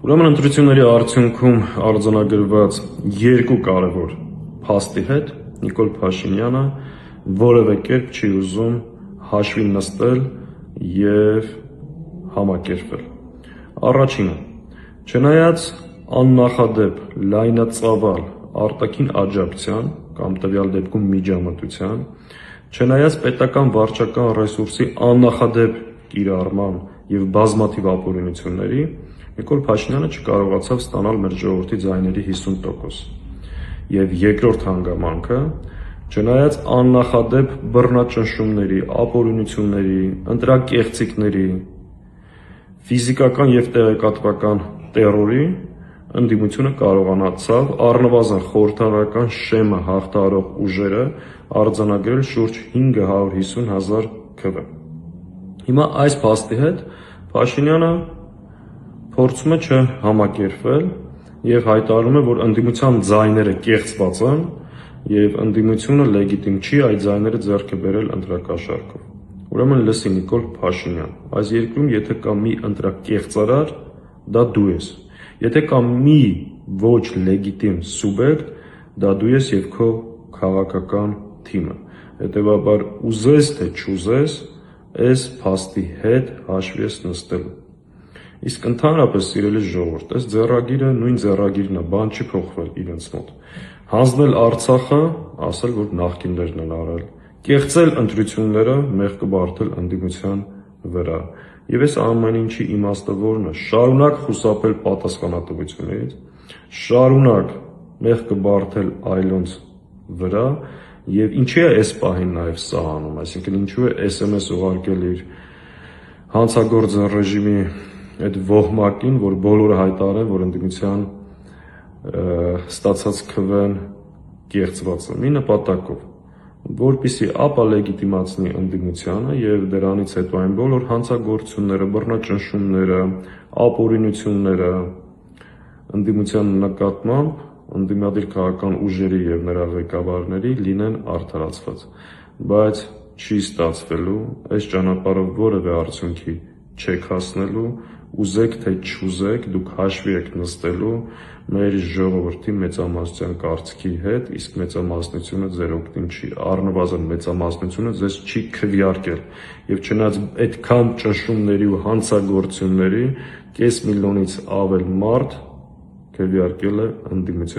Ուրեմն ընտրությունների արդյունքում արձանագրված երկու կարևոր փաստի հետ Նիկոլ Փաշինյանը որևէ կերպ չի ուզում հաշվի նստել եւ համակերպվել։ Առաջինը, չնայած աննախադեպ լայնածավալ արտաքին աջակցության կամ տվյալ դեպքում միջամտության, չնայած պետական վարչական ռեսուրսի աննախադեպ կիրառման եւ բազմաթիվ ապօրինությունների, Նիկոլ Փաշինյանը չկարողացավ ստանալ մեր ժողովրդի ձայների 50%։ Եվ երկրորդ հանգամանքը, չնայած աննախադեպ բռնաճնշումների, ապօրինությունների, ընտրակեղծիքների, ֆիզիկական եւ տեղեկատվական տեռորի, ընդդիմությունը կարողացավ առնվազն խորհրդարանական շեմը հաղթահարող ուժերը արձանագրել շուրջ 550,000 քվ։ Հիմա այս փաստի հետ Փաշինյանը փորձում է չհամակերպվել եւ հայտարարում է, որ ընդդիմության ձայները կեղծված են եւ ընդդիմությունը լեգիտիմ չի այդ ձայները ձեռք բերել ընտրակաշառքով։ Ուրեմն լսի Նիկոլ Փաշինյան, այս երկրում եթե կա մի ընտրակեղծարար, դա դու ես։ Եթե կա մի ոչ լեգիտիմ սուբյեկտ, դա դու ես եւ քո քաղաքական թիմը։ Հետեւաբար ուզես թե չուզես, այս փաստի հետ հաշվի ես նստելու։ Իսկ ընդհանրապես սիրելի ժողովուրդ, այս ձեռագիրը նույն ձեռագիրն է, բան չի փոխվել իրենց մոտ։ Հանձնել Արցախը, ասել, որ նախկիններն են արել, կեղծել ընտրությունները, մեղքը բարդել ընդդիմության վրա։ Եվ այս ամեն ինչի իմաստը որն է, շարունակ խուսափել պատասխանատվությունից, շարունակ մեղքը բարդել այլոնց վրա, եւ ինչի է այս պահին նաեւ սա անում, այսինքն ինչու է SMS ուղարկել իր հանցագործ ռեժիմի այդ ոհմակին, որ բոլորը հայտարարեն, որ ընդդիմության ստացած քվեն կեղծված է, մի նպատակով, որպեսզի ապալեգիտիմացնի ընդդիմությանը եւ դրանից հետո այն բոլոր հանցագործությունները, բռնաճնշումները, ապօրինությունները ընդդիմության նկատմամբ ընդդիմադիր քաղաքական ուժերի եւ նրա ղեկավարների լինեն արդարացված, բայց չի ստացվելու, այս ճանապարհով որևէ արդյունքի չեք հասնելու, ուզեք թե չուզեք, դուք հաշվի եք նստելու մեր ժողովրդի մեծամասնության կարծիքի հետ, իսկ մեծամասնությունը ձեր օգտին չի, առնվազն մեծամասնությունը ձեզ չի քվեարկել, եւ չնայած այդքան ճնշումների ու հանցագործությունների, կես միլիոնից ավել մարդ քվեարկել է ընդդիմության։